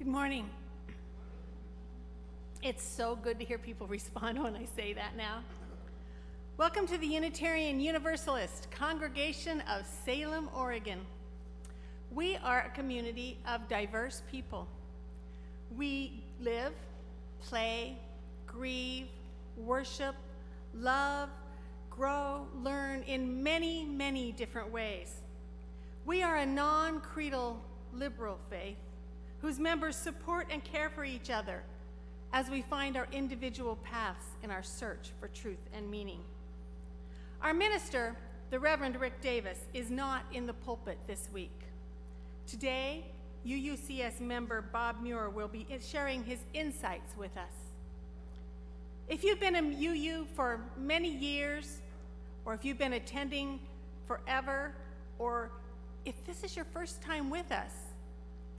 Good morning. It's so good to hear people respond when I say that now. Welcome to the Unitarian Universalist Congregation of Salem, Oregon. We are a community of diverse people. We live, play, grieve, worship, love, grow, learn in many, many different ways. We are a non-creedal liberal faith whose members support and care for each other as we find our individual paths in our search for truth and meaning. Our minister, the Reverend Rick Davis, is not in the pulpit this week. Today, UUCS member Bob Muir will be sharing his insights with us. If you've been in UU for many years, or if you've been attending forever, or if this is your first time with us,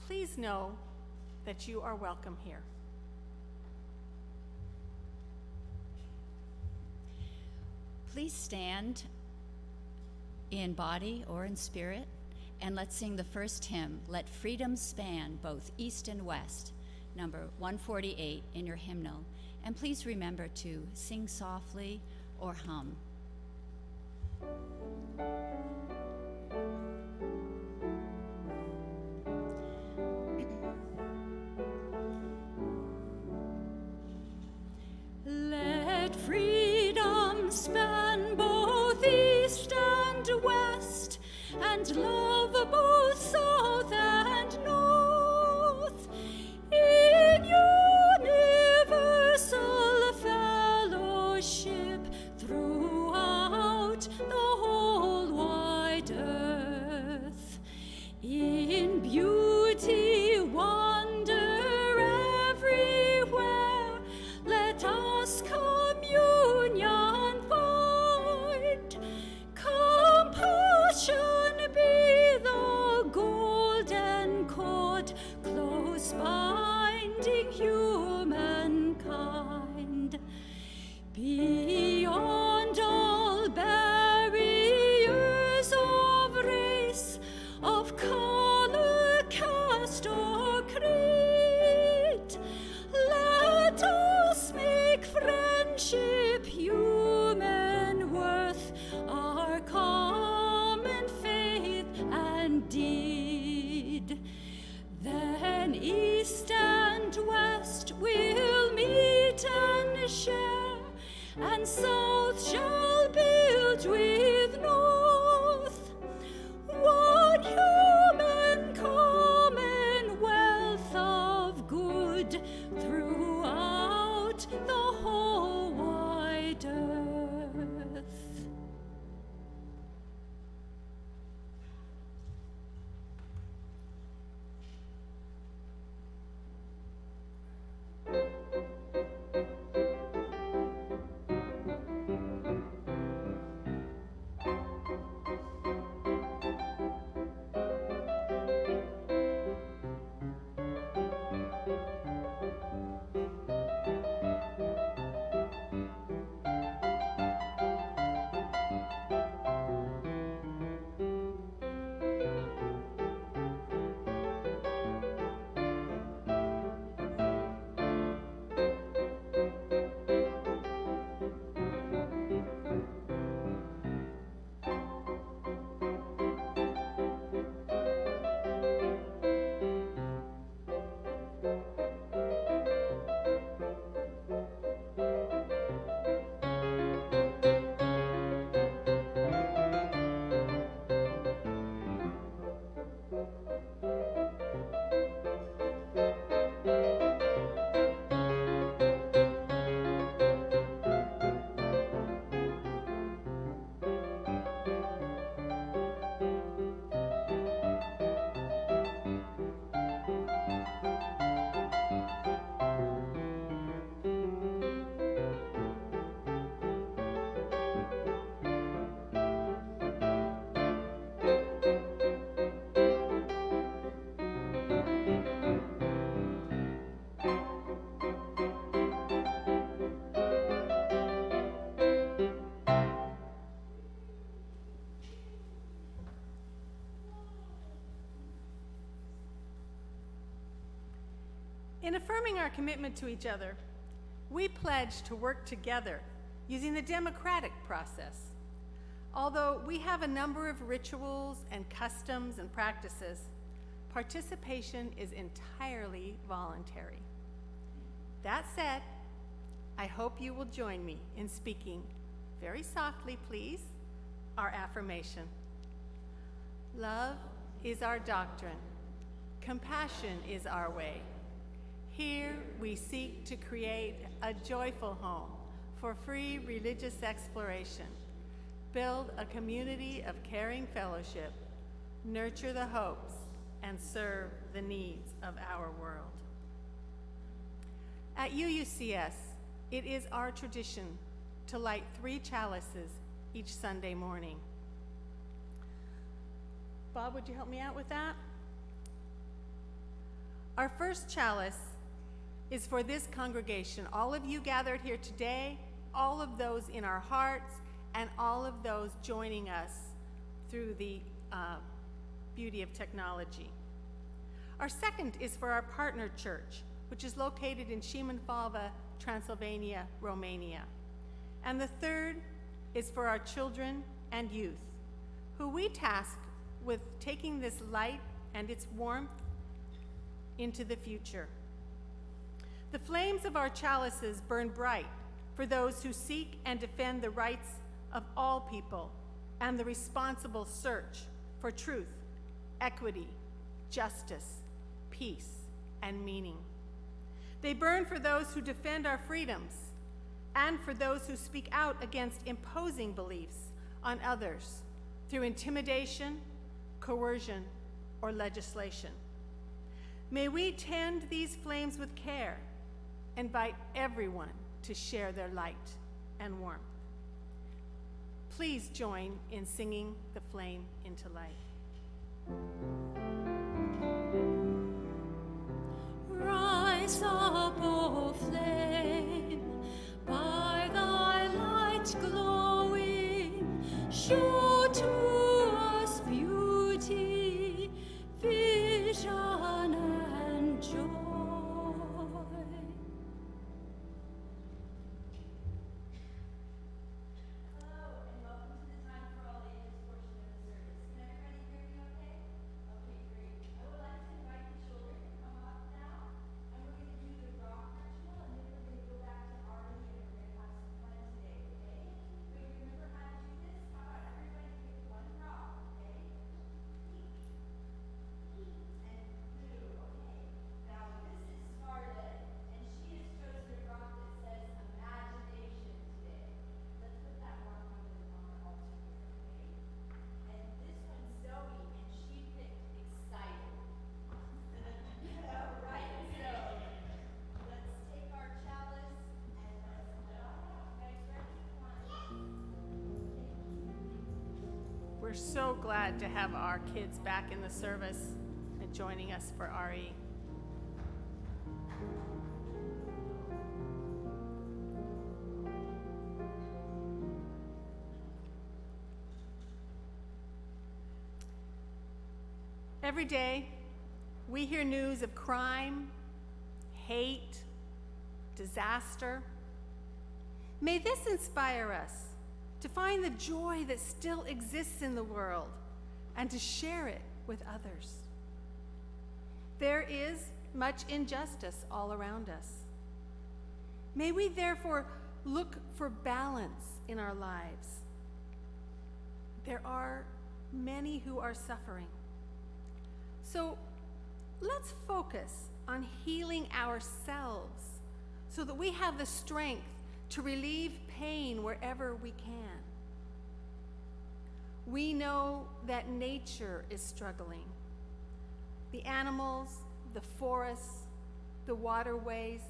please know that you are welcome here. Please stand in body or in spirit, and let's sing the first hymn, Let Freedom Span Both East and West, number 148 in your hymnal. And please remember to sing softly or hum. Let freedom span both east and west, and love both south and north, in universal fellowship throughout the whole wide earth, in beauty, wonder everywhere. Let us communion find, compassion be the golden In affirming our commitment to each other, we pledge to work together using the democratic process. Although we have a number of rituals and customs and practices, participation is entirely voluntary. That said, I hope you will join me in speaking, very softly please, our affirmation. Love is our doctrine. Compassion is our way. Here we seek to create a joyful home for free religious exploration, build a community of caring fellowship, nurture the hopes, and serve the needs of our world. At UUCS, it is our tradition to light 3 chalices each Sunday morning. Bob, would you help me out with that? Our first chalice is for this congregation, all of you gathered here today, all of those in our hearts, and all of those joining us through the beauty of technology. Our second is for our partner church, which is located in Šimanfalva, Transylvania, Romania. And the third is for our children and youth, who we task with taking this light and its warmth into the future. The flames of our chalices burn bright for those who seek and defend the rights of all people and the responsible search for truth, equity, justice, peace, and meaning. They burn for those who defend our freedoms and for those who speak out against imposing beliefs on others through intimidation, coercion, or legislation. May we tend these flames with care, invite everyone to share their light and warmth. Please join in singing the flame into light. Rise up, O flame, by thy light glowing, show to us beauty, vision, and joy. We're so glad to have our kids back in the service and joining us for RE. Every day, we hear news of crime, hate, disaster. May this inspire us to find the joy that still exists in the world and to share it with others. There is much injustice all around us. May we therefore look for balance in our lives. There are many who are suffering. So let's focus on healing ourselves so that we have the strength to relieve pain wherever we can. We know that nature is struggling. The animals, the forests, the waterways,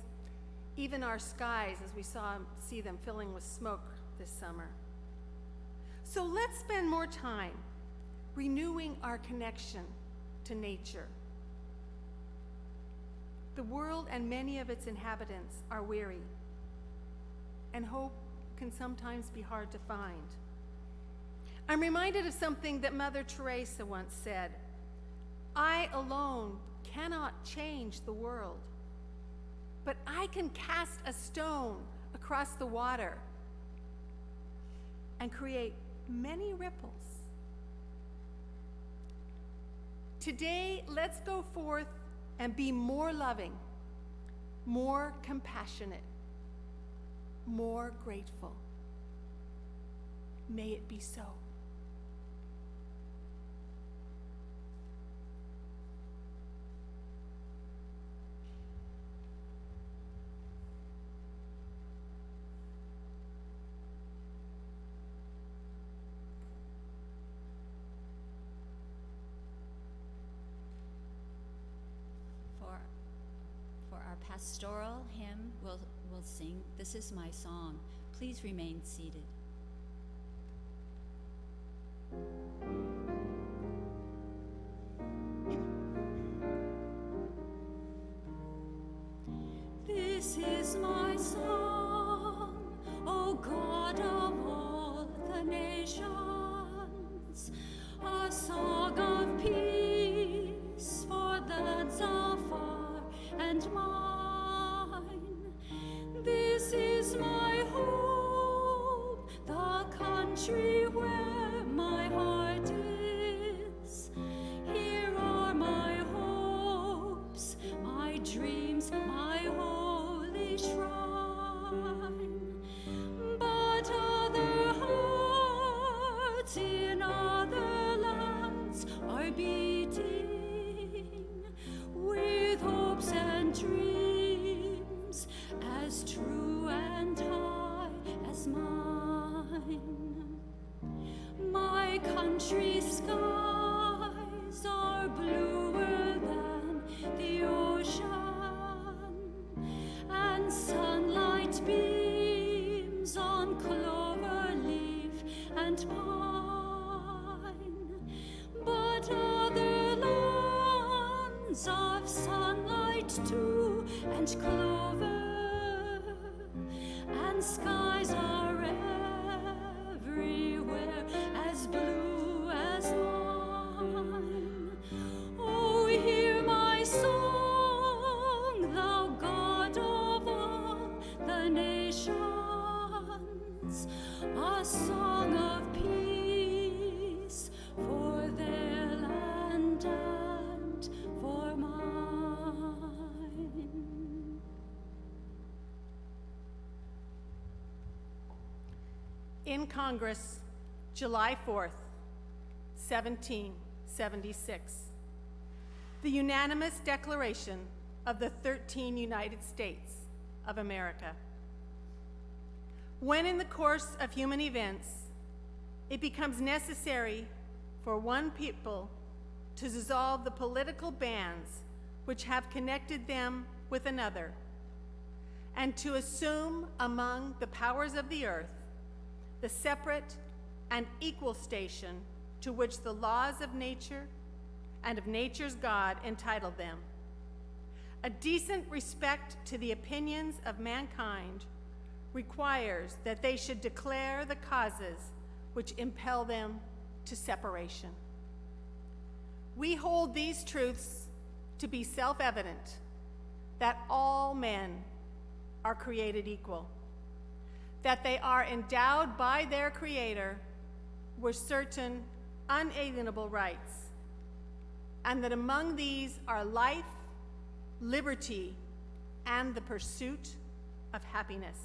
even our skies as we see them filling with smoke this summer. So let's spend more time renewing our connection to nature. The world and many of its inhabitants are weary, and hope can sometimes be hard to find. I'm reminded of something that Mother Teresa once said: "I alone cannot change the world, but I can cast a stone across the water and create many ripples. Today, let's go forth and be more loving, more compassionate, more grateful. May it be so. For our pastoral hymn, we'll sing "This Is My Song." Please remain seated. This is my song, O God of all the nations, a song of peace for the lands afar and mine. This is my home, the country where my heart is. Here are my hopes, my dreams, my holy shrine. But other hearts in other lands are beating with hopes and dreams as true and high as mine. My country's skies are bluer than the ocean, and sunlight beams on clover leaf and pine. But other lands of sunlight too, and clover, and skies are everywhere as blue as mine. Oh, hear my song, thou God of all the nations, a song of peace for their land and for mine. In Congress, July 4th, 1776, the unanimous declaration of the 13 United States of America. When in the course of human events, it becomes necessary for one people to dissolve the political bands which have connected them with another, and to assume among the powers of the earth the separate and equal station to which the laws of nature and of nature's God entitle them. A decent respect to the opinions of mankind requires that they should declare the causes which impel them to separation. We hold these truths to be self-evident, that all men are created equal, that they are endowed by their Creator with certain unalienable rights, and that among these are life, liberty, and the pursuit of happiness.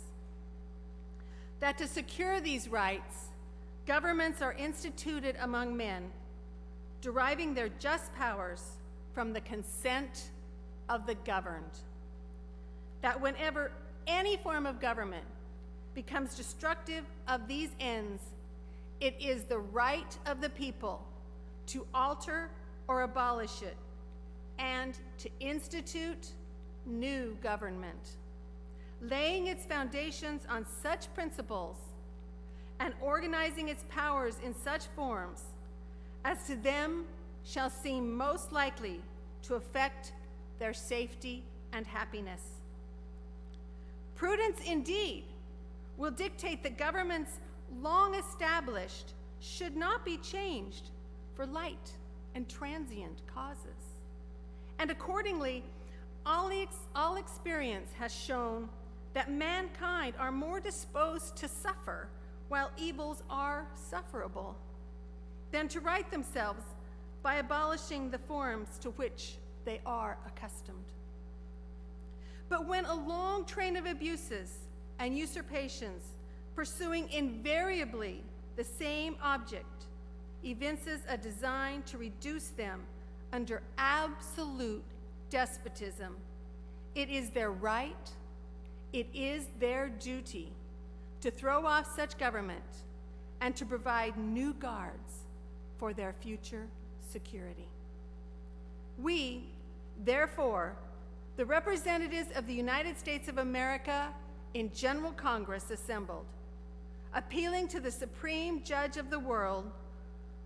That to secure these rights, governments are instituted among men, deriving their just powers from the consent of the governed. That whenever any form of government becomes destructive of these ends, it is the right of the people to alter or abolish it and to institute new government, laying its foundations on such principles and organizing its powers in such forms as to them shall seem most likely to affect their safety and happiness. Prudence indeed will dictate that governments long established should not be changed for light and transient causes. And accordingly, all experience has shown that mankind are more disposed to suffer while evils are sufferable than to right themselves by abolishing the forms to which they are accustomed. But when a long train of abuses and usurpations pursuing invariably the same object evinces a design to reduce them under absolute despotism, it is their right, it is their duty to throw off such government and to provide new guards for their future security. We, therefore, the representatives of the United States of America in General Congress assembled, appealing to the Supreme Judge of the world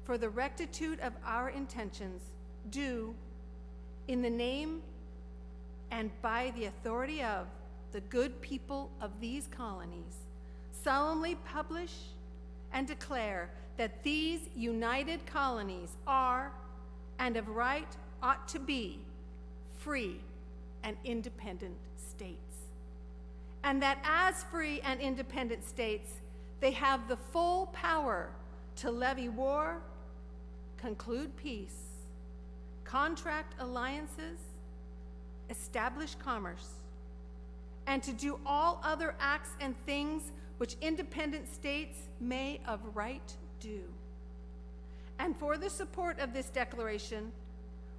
for the rectitude of our intentions, do, in the name and by the authority of the good people of these colonies, solemnly publish and declare that these united colonies are, and of right ought to be, free and independent states, and that as free and independent states, they have the full power to levy war, conclude peace, contract alliances, establish commerce, and to do all other acts and things which independent states may of right do. And for the support of this declaration,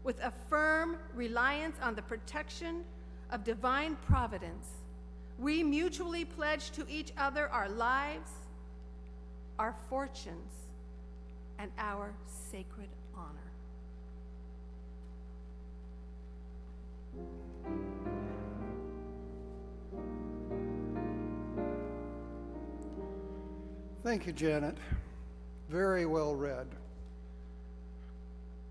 with a firm reliance on the protection of divine providence, we mutually pledge to each other our lives, our fortunes, and our sacred honor. Thank you, Janet. Very well read.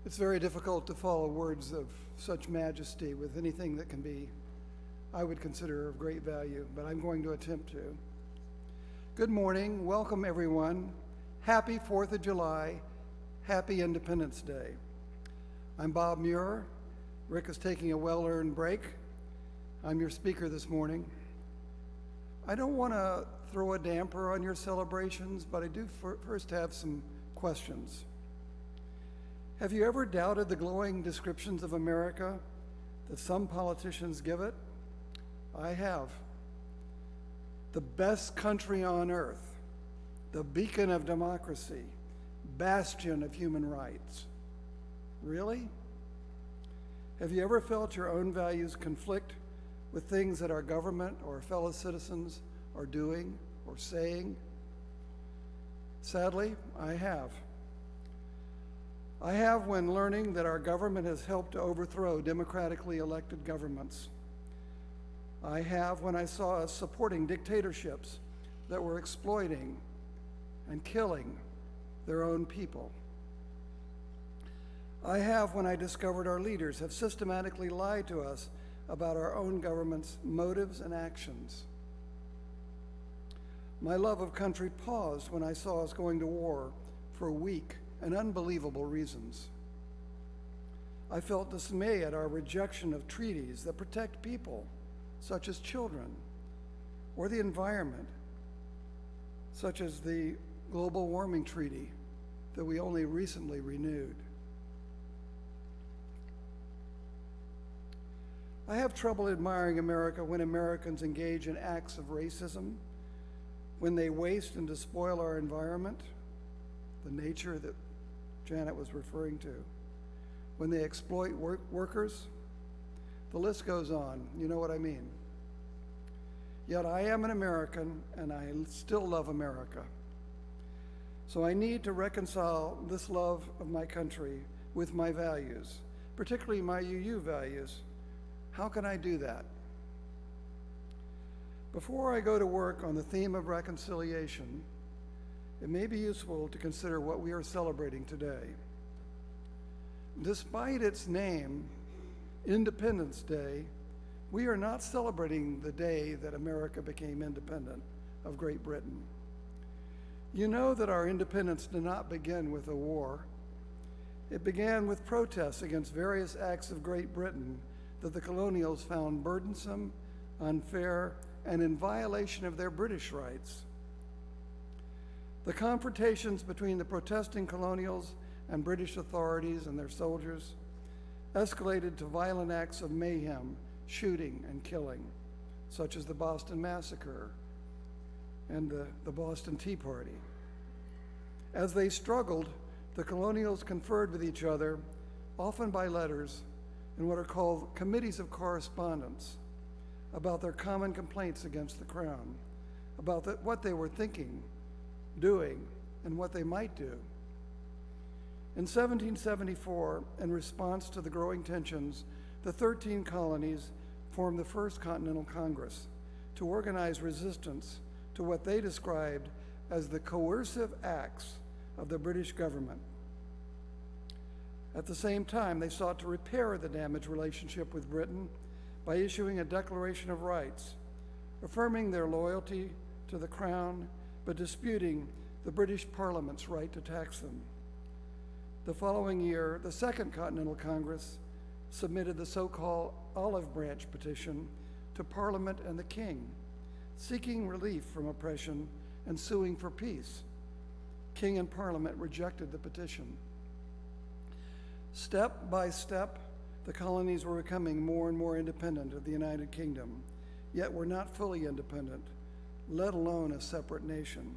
It's very difficult to follow words of such majesty with anything that can be, I would consider, of great value, but I'm going to attempt to. Good morning. Welcome, everyone. Happy 4th of July. Happy Independence Day. I'm Bob Muir. Rick is taking a well-earned break. I'm your speaker this morning. I don't want to throw a damper on your celebrations, but I do first have some questions. Have you ever doubted the glowing descriptions of America that some politicians give it? I have. The best country on earth, the beacon of democracy, bastion of human rights. Really? Have you ever felt your own values conflict with things that our government or fellow citizens are doing or saying? Sadly, I have. I have when learning that our government has helped to overthrow democratically elected governments. I have when I saw us supporting dictatorships that were exploiting and killing their own people. I have when I discovered our leaders have systematically lied to us about our own government's motives and actions. My love of country paused when I saw us going to war for weak and unbelievable reasons. I felt dismay at our rejection of treaties that protect people, such as children, or the environment, such as the Global Warming Treaty that we only recently renewed. I have trouble admiring America when Americans engage in acts of racism, when they waste and despoil our environment, the nature that Janet was referring to, when they exploit workers. The list goes on. You know what I mean. Yet I am an American, and I still love America. So I need to reconcile this love of my country with my values, particularly my UU values. How can I do that? Before I go to work on the theme of reconciliation, it may be useful to consider what we are celebrating today. Despite its name, Independence Day, we are not celebrating the day that America became independent of Great Britain. You know that our independence did not begin with a war. It began with protests against various acts of Great Britain that the colonials found burdensome, unfair, and in violation of their British rights. The confrontations between the protesting colonials and British authorities and their soldiers escalated to violent acts of mayhem, shooting, and killing, such as the Boston Massacre and the Boston Tea Party. As they struggled, the colonials conferred with each other, often by letters, in what are called committees of correspondence, about their common complaints against the Crown, about what they were thinking, doing, and what they might do. In 1774, in response to the growing tensions, the 13 colonies formed the First Continental Congress to organize resistance to what they described as the coercive acts of the British government. At the same time, they sought to repair the damaged relationship with Britain by issuing a Declaration of Rights, affirming their loyalty to the Crown, but disputing the British Parliament's right to tax them. The following year, the Second Continental Congress submitted the so-called Olive Branch Petition to Parliament and the King, seeking relief from oppression and suing for peace. King and Parliament rejected the petition. Step by step, the colonies were becoming more and more independent of the United Kingdom, yet were not fully independent, let alone a separate nation.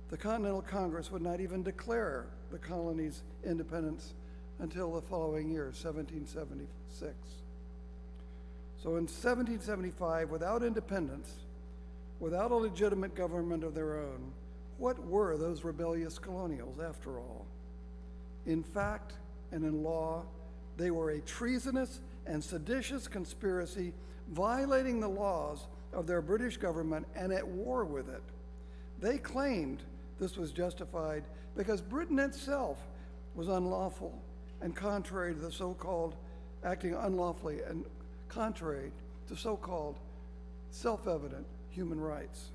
The Continental Congress would not even declare the colonies' independence until the following year, 1776. So in 1775, without independence, without a legitimate government of their own, what were those rebellious colonials after all? In fact and in law, they were a treasonous and seditious conspiracy violating the laws of their British government and at war with it. They claimed this was justified because Britain itself was unlawful and contrary to the so-called acting unlawfully and contrary to so-called self-evident human rights.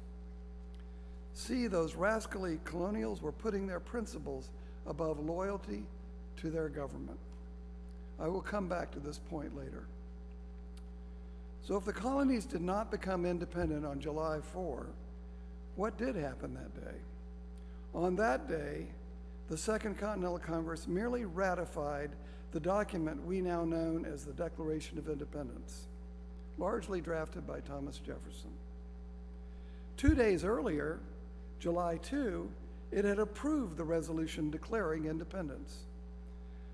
See, those rascally colonials were putting their principles above loyalty to their government. I will come back to this point later. So if the colonies did not become independent on July 4, what did happen that day? On that day, the Second Continental Congress merely ratified the document we now know as the Declaration of Independence, largely drafted by Thomas Jefferson. 2 days earlier, July 2, it had approved the resolution declaring independence.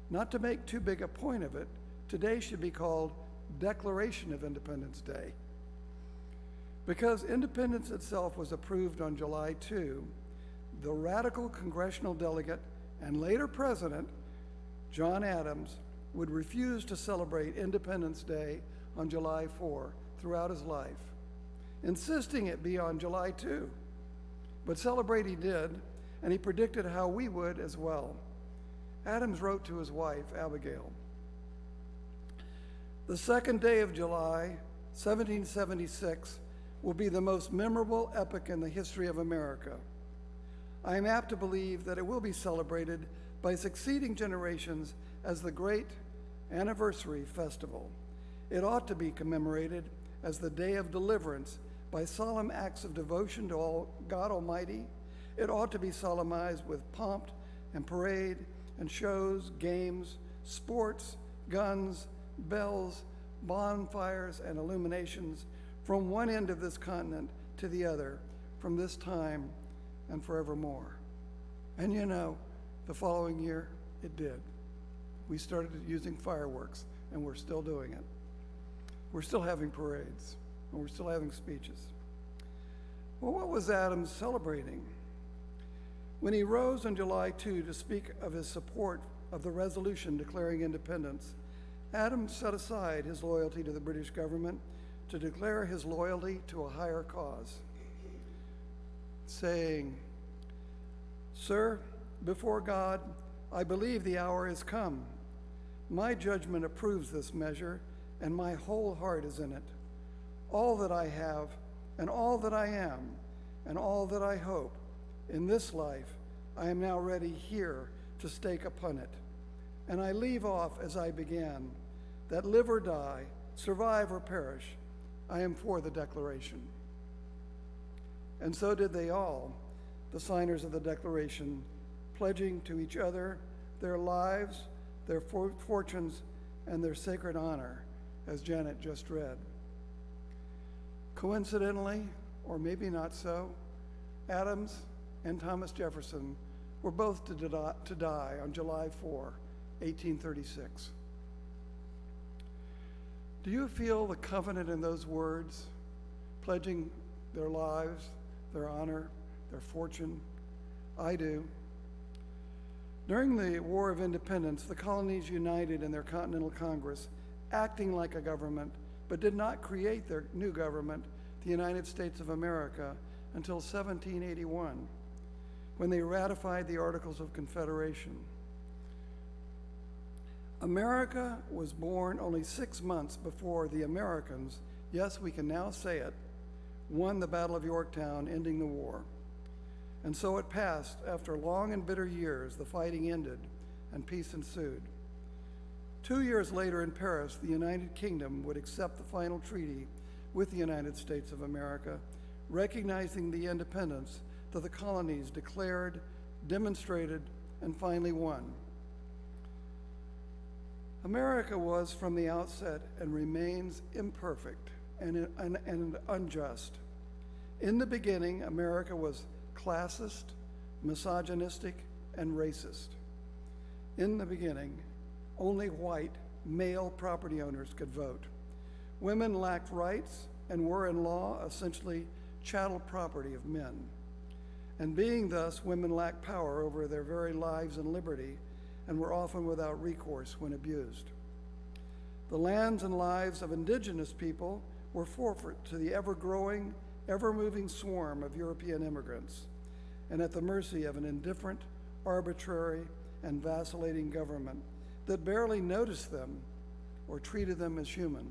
Not to make too big a point of it, today should be called Declaration of Independence Day. Because independence itself was approved on July 2, the radical congressional delegate and later president, John Adams, would refuse to celebrate Independence Day on July 4 throughout his life, insisting it be on July 2. But celebrate he did, and he predicted how we would as well. Adams wrote to his wife, Abigail, "The second day of July, 1776, will be the most memorable epoch in the history of America. I am apt to believe that it will be celebrated by succeeding generations as the great anniversary festival. It ought to be commemorated as the day of deliverance by solemn acts of devotion to God Almighty. It ought to be solemnized with pomp and parade and shows, games, sports, guns, bells, bonfires, and illuminations from one end of this continent to the other, from this time and forevermore." And you know, the following year, it did. We started using fireworks, and we're still doing it. We're still having parades, and we're still having speeches. Well, what was Adams celebrating? When he rose on July 2 to speak of his support of the resolution declaring independence, Adams set aside his loyalty to the British government to declare his loyalty to a higher cause, saying, "Sir, before God, I believe the hour is come. My judgment approves this measure, and my whole heart is in it. All that I have, and all that I am, and all that I hope in this life, I am now ready here to stake upon it. And I leave off as I began, that live or die, survive or perish, I am for the Declaration. And so did they all, the signers of the Declaration, pledging to each other their lives, their fortunes, and their sacred honor, as Janet just read. Coincidentally, or maybe not so, Adams and Thomas Jefferson were both to die on July 4, 1836. Do you feel the covenant in those words, pledging their lives, their honor, their fortune? I do. During the War of Independence, the colonies united in their Continental Congress, acting like a government, but did not create their new government, the United States of America, until 1781, when they ratified the Articles of Confederation. America was born only 6 months before the Americans, yes, we can now say it, won the Battle of Yorktown, ending the war. And so it passed. After long and bitter years, the fighting ended and peace ensued. 2 years later in Paris, the United Kingdom would accept the final treaty with the United States of America, recognizing the independence that the colonies declared, demonstrated, and finally won. America was from the outset and remains imperfect and unjust. In the beginning, America was classist, misogynistic, and racist. In the beginning, only white male property owners could vote. Women lacked rights and were in law essentially chattel property of men. And being thus, women lacked power over their very lives and liberty and were often without recourse when abused. The lands and lives of indigenous people were forfeit to the ever-growing, ever-moving swarm of European immigrants, and at the mercy of an indifferent, arbitrary, and vacillating government that barely noticed them or treated them as human.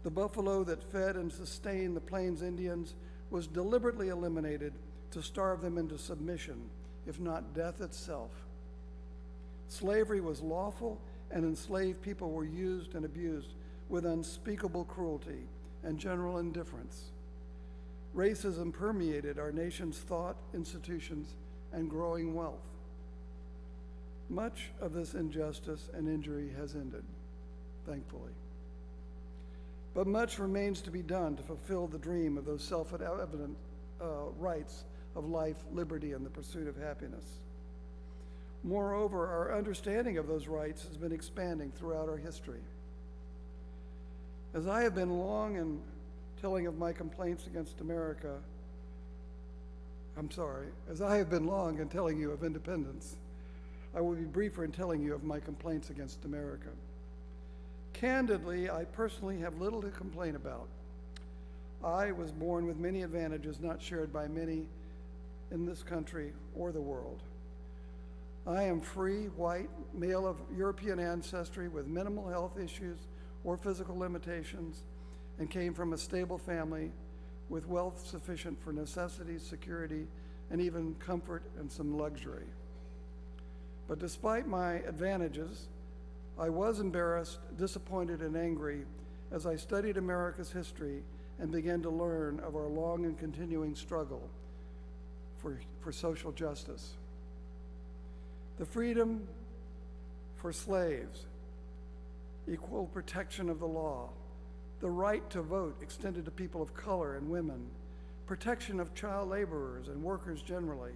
The buffalo that fed and sustained the Plains Indians was deliberately eliminated to starve them into submission, if not death itself. Slavery was lawful, and enslaved people were used and abused with unspeakable cruelty and general indifference. Racism permeated our nation's thought, institutions, and growing wealth. Much of this injustice and injury has ended, thankfully. But much remains to be done to fulfill the dream of those self-evident rights of life, liberty, and the pursuit of happiness. Moreover, our understanding of those rights has been expanding throughout our history. As I have been long in telling of my complaints against America, as I have been long in telling you of independence, I will be briefer in telling you of my complaints against America. Candidly, I personally have little to complain about. I was born with many advantages not shared by many in this country or the world. I am free, white, male of European ancestry with minimal health issues or physical limitations, and came from a stable family with wealth sufficient for necessities, security, and even comfort and some luxury. But despite my advantages, I was embarrassed, disappointed, and angry as I studied America's history and began to learn of our long and continuing struggle for social justice. The freedom for slaves, equal protection of the law, the right to vote extended to people of color and women, protection of child laborers and workers generally,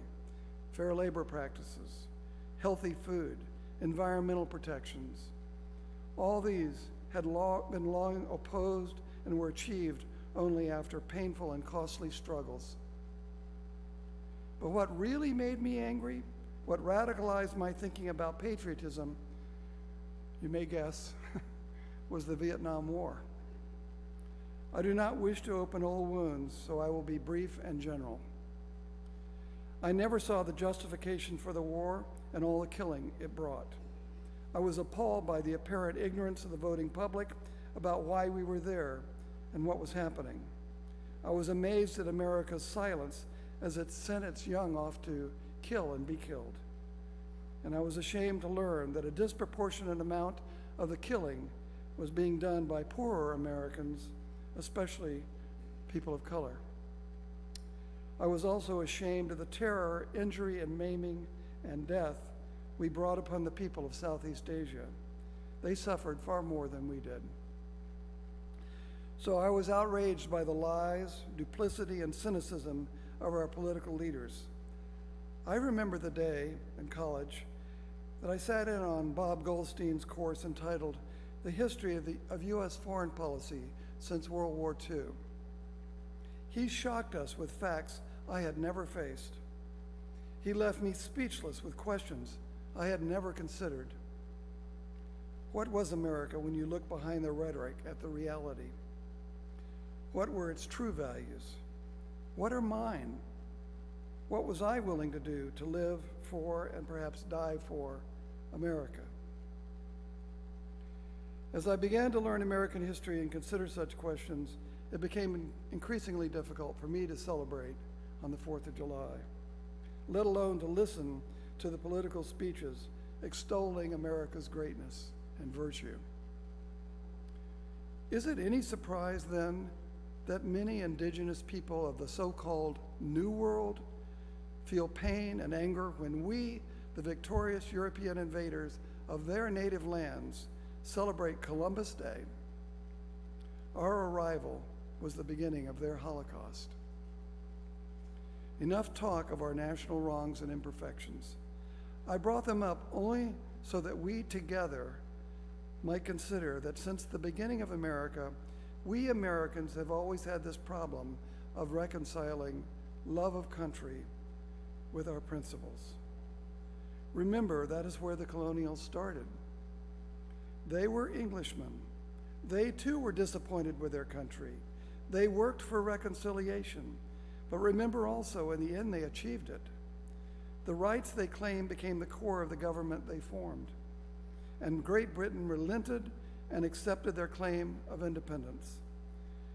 fair labor practices, healthy food, environmental protections. All these had been long opposed and were achieved only after painful and costly struggles. But what really made me angry, what radicalized my thinking about patriotism, you may guess, was the Vietnam War. I do not wish to open old wounds, so I will be brief and general. I never saw the justification for the war and all the killing it brought. I was appalled by the apparent ignorance of the voting public about why we were there and what was happening. I was amazed at America's silence as it sent its young off to kill and be killed. And I was ashamed to learn that a disproportionate amount of the killing was being done by poorer Americans, especially people of color. I was also ashamed of the terror, injury, and maiming and death we brought upon the people of Southeast Asia. They suffered far more than we did. So I was outraged by the lies, duplicity, and cynicism of our political leaders. I remember the day in college that I sat in on Bob Goldstein's course entitled The History of U.S. Foreign Policy Since World War II. He shocked us with facts I had never faced. He left me speechless with questions I had never considered. What was America when you look behind the rhetoric at the reality? What were its true values? What are mine? What was I willing to do to live for and perhaps die for America? As I began to learn American history and consider such questions, it became increasingly difficult for me to celebrate on the 4th of July, let alone to listen to the political speeches extolling America's greatness and virtue. Is it any surprise then that many indigenous people of the so-called New World feel pain and anger when we, the victorious European invaders of their native lands, celebrate Columbus Day? Our arrival was the beginning of their Holocaust. Enough talk of our national wrongs and imperfections. I brought them up only so that we together might consider that since the beginning of America, we Americans have always had this problem of reconciling love of country with our principles. Remember, that is where the colonials started. They were Englishmen. They too were disappointed with their country. They worked for reconciliation, but remember also, in the end, they achieved it. The rights they claimed became the core of the government they formed, and Great Britain relented and accepted their claim of independence.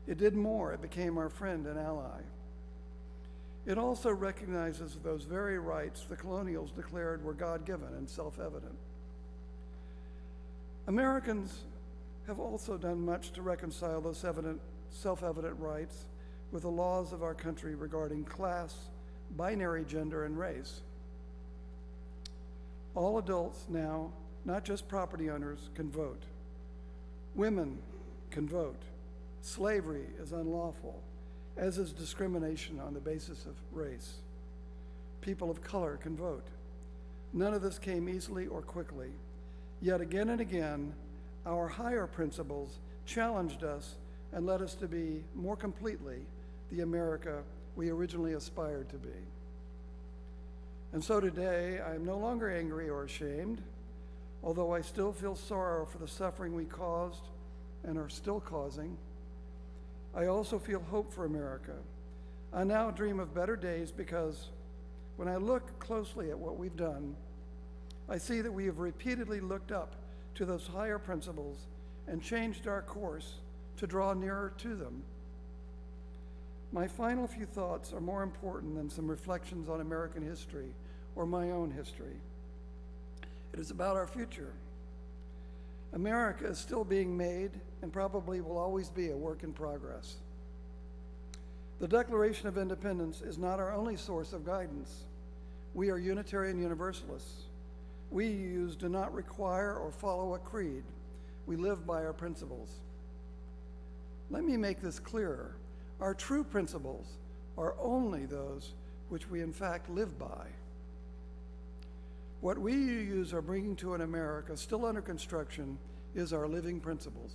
It did more, it became our friend and ally. It also recognizes those very rights the colonials declared were God-given and self-evident. Americans have also done much to reconcile those self-evident rights with the laws of our country regarding class, binary gender, and race. All adults now, not just property owners, can vote. Women can vote. Slavery is unlawful, as is discrimination on the basis of race. People of color can vote. None of this came easily or quickly. Yet again and again, our higher principles challenged us and led us to be more completely the America we originally aspired to be. And so today, I am no longer angry or ashamed, although I still feel sorrow for the suffering we caused and are still causing. I also feel hope for America. I now dream of better days because when I look closely at what we've done, I see that we have repeatedly looked up to those higher principles and changed our course to draw nearer to them. My final few thoughts are more important than some reflections on American history or my own history. It is about our future. America is still being made and probably will always be a work in progress. The Declaration of Independence is not our only source of guidance. We are Unitarian Universalists. We do not require or follow a creed. We live by our principles. Let me make this clearer. Our true principles are only those which we in fact live by. What we UUs are bringing to an America still under construction is our living principles.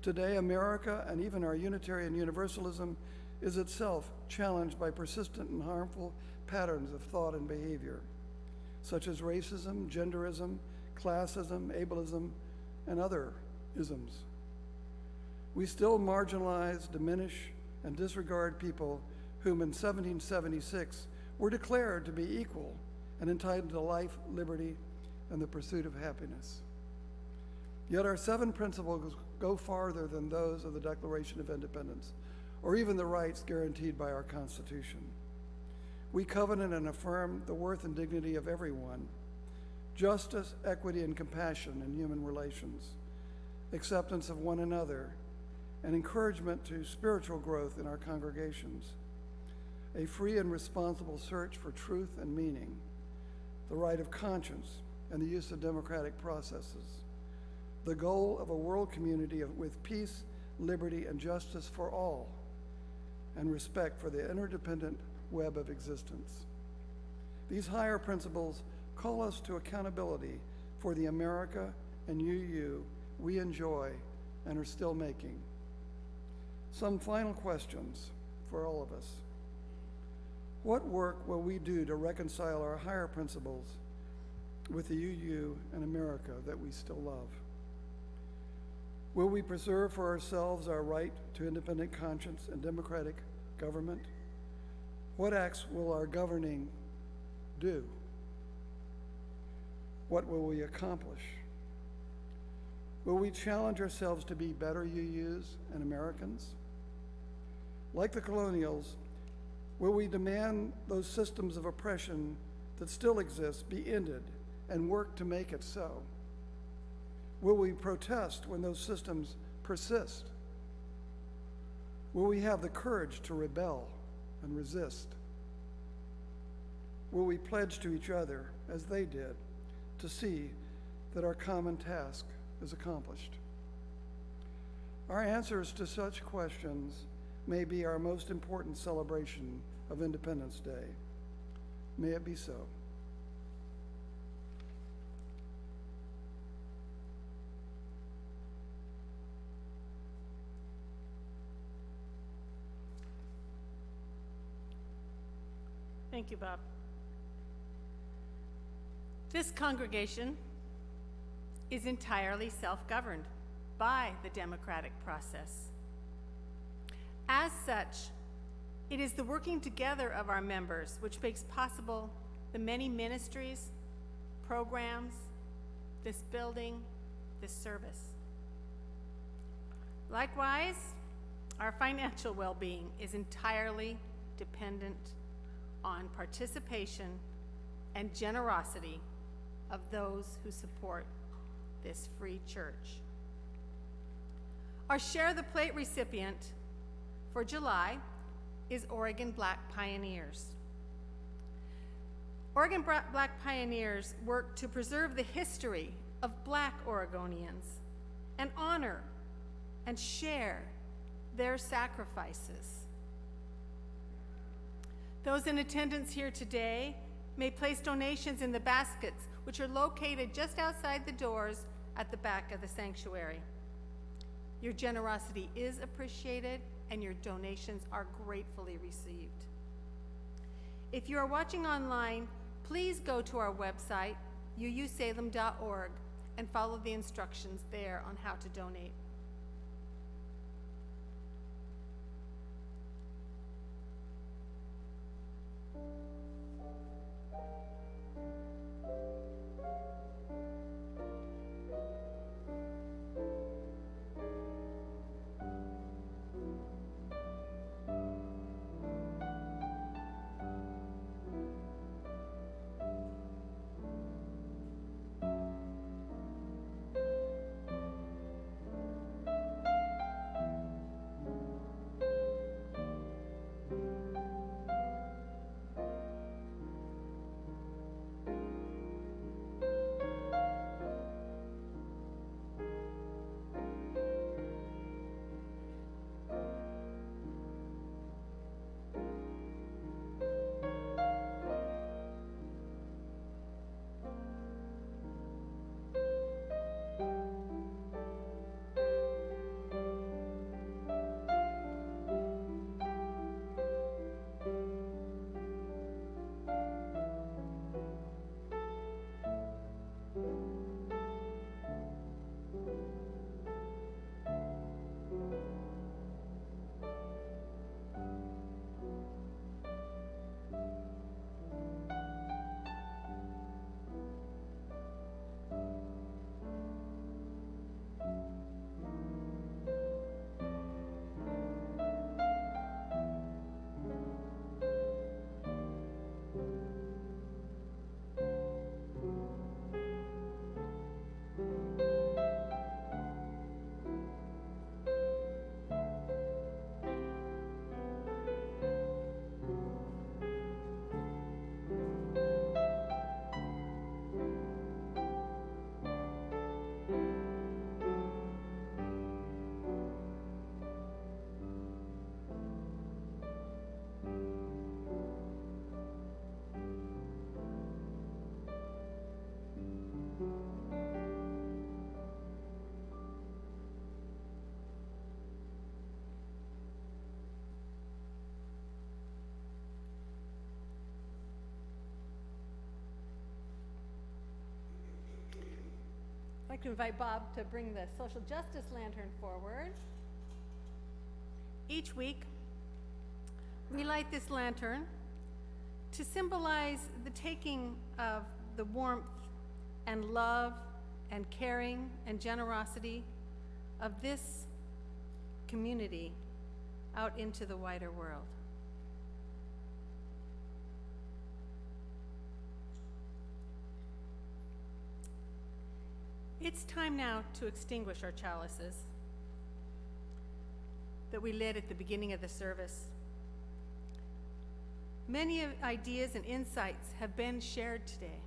Today, America and even our Unitarian Universalism is itself challenged by persistent and harmful patterns of thought and behavior, such as racism, genderism, classism, ableism, and other isms. We still marginalize, diminish, and disregard people whom in 1776 were declared to be equal and entitled to life, liberty, and the pursuit of happiness. Yet our 7 principles go farther than those of the Declaration of Independence, or even the rights guaranteed by our Constitution. We covenant and affirm the worth and dignity of everyone, justice, equity, and compassion in human relations, acceptance of one another, and encouragement to spiritual growth in our congregations, a free and responsible search for truth and meaning, the right of conscience, and the use of democratic processes, the goal of a world community with peace, liberty, and justice for all, and respect for the interdependent web of existence. These higher principles call us to accountability for the America and UU we enjoy and are still making. Some final questions for all of us. What work will we do to reconcile our higher principles with the UU and America that we still love? Will we preserve for ourselves our right to independent conscience and democratic government? What acts will our governing do? What will we accomplish? Will we challenge ourselves to be better UUs and Americans? Like the colonials, will we demand those systems of oppression that still exist be ended and work to make it so? Will we protest when those systems persist? Will we have the courage to rebel and resist? Will we pledge to each other, as they did, to see that our common task is accomplished? Our answers to such questions may be our most important celebration of Independence Day. May it be so. Thank you, Bob. This congregation is entirely self-governed by the democratic process. As such, it is the working together of our members which makes possible the many ministries, programs, this building, this service. Likewise, our financial well-being is entirely dependent on participation and generosity of those who support this free church. Our Share the Plate recipient for July is Oregon Black Pioneers. Oregon Black Pioneers work to preserve the history of Black Oregonians and honor and share their sacrifices. Those in attendance here today may place donations in the baskets, which are located just outside the doors at the back of the sanctuary. Your generosity is appreciated and your donations are gratefully received. If you are watching online, please go to our website, uusalem.org, and follow the instructions there on how to donate. I'd like to invite Bob to bring the social justice lantern forward. Each week, we light this lantern to symbolize the taking of the warmth and love and caring and generosity of this community out into the wider world. It's time now to extinguish our chalices that we lit at the beginning of the service. Many ideas and insights have been shared today.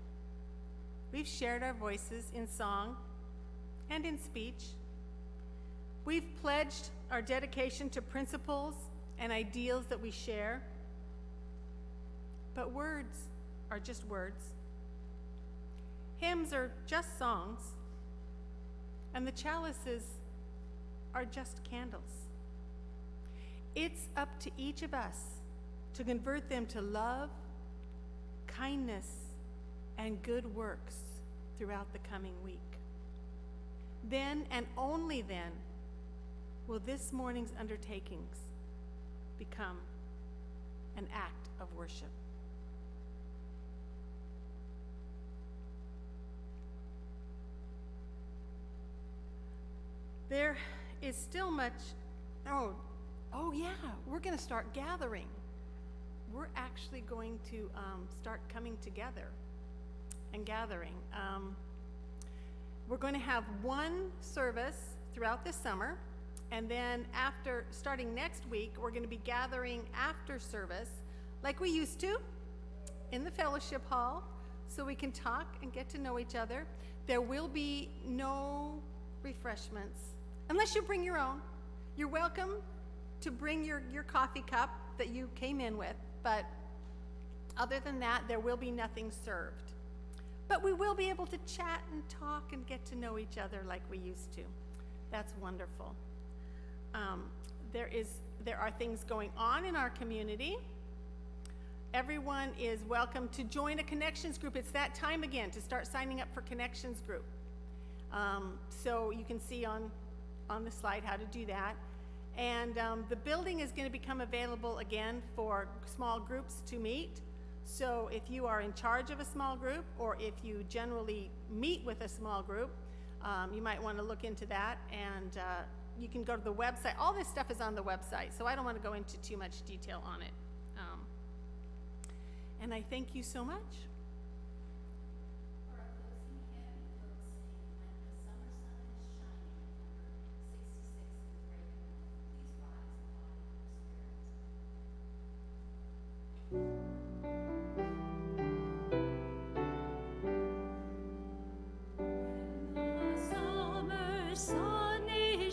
We've shared our voices in song and in speech. We've pledged our dedication to principles and ideals that we share. But words are just words. Hymns are just songs. And the chalices are just candles. It's up to each of us to convert them to love, kindness, and good works throughout the coming week. Then and only then will this morning's undertakings become an act of worship. There is still much, oh yeah, we're going to start gathering. We're actually going to start coming together and gathering. We're going to have one service throughout the summer, and then starting next week, we're going to be gathering after service like we used to in the fellowship hall so we can talk and get to know each other. There will be no refreshments unless you bring your own. You're welcome to bring your coffee cup that you came in with, but other than that, there will be nothing served. But we will be able to chat and talk and get to know each other like we used to. That's wonderful. There are things going on in our community. Everyone is welcome to join a connections group. It's that time again to start signing up for connections group. So you can see on the slide how to do that. And the building is going to become available again for small groups to meet. So if you are in charge of a small group, or if you generally meet with a small group, you might want to look into that. And you can go to the website. All this stuff is on the website, so I don't want to go into too much detail on it. And I thank you so much.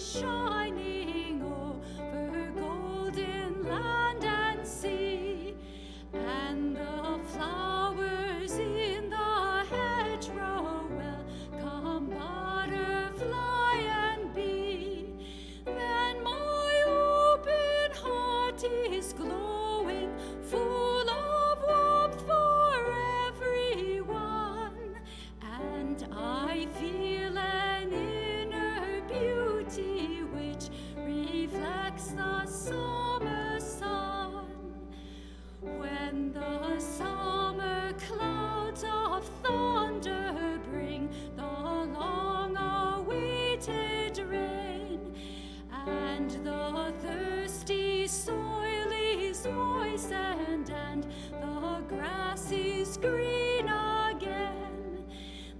Shining over golden land and sea, and the flowers in the hedgerow welcome butterfly and bee. Then my open heart is glowing, full of warmth for everyone, and I feel an inner beauty which reflects the summer sun. When the summer clouds of thunder bring the long-awaited rain, and the thirsty soil is moistened and the grass is green again,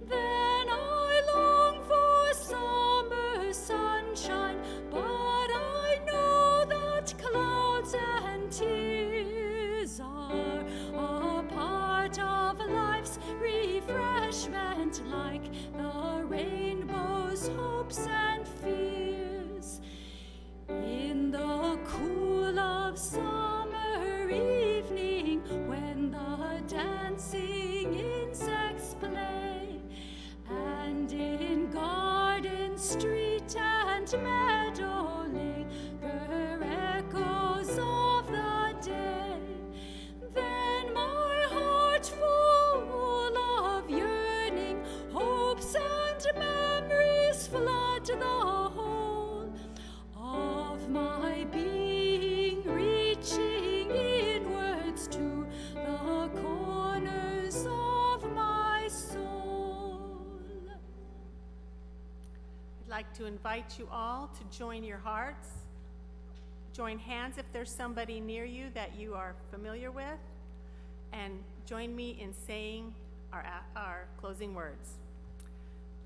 then I long for summer sunshine, but I know that clouds and tears are a part of life's refreshment, like the rainbow's hopes and fears. In the cool of summer evening, when the dancing insects play, and in garden, street, and meadow linger echoes of the day, then my heart full of yearning hopes and memories like to invite you all to join your hearts, join hands if there's somebody near you that you are familiar with, and join me in saying our closing words.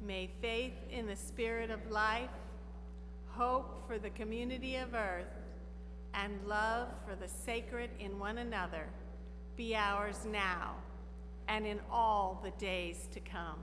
May faith in the Spirit of life, hope for the community of earth, and love for the sacred in one another be ours now and in all the days to come.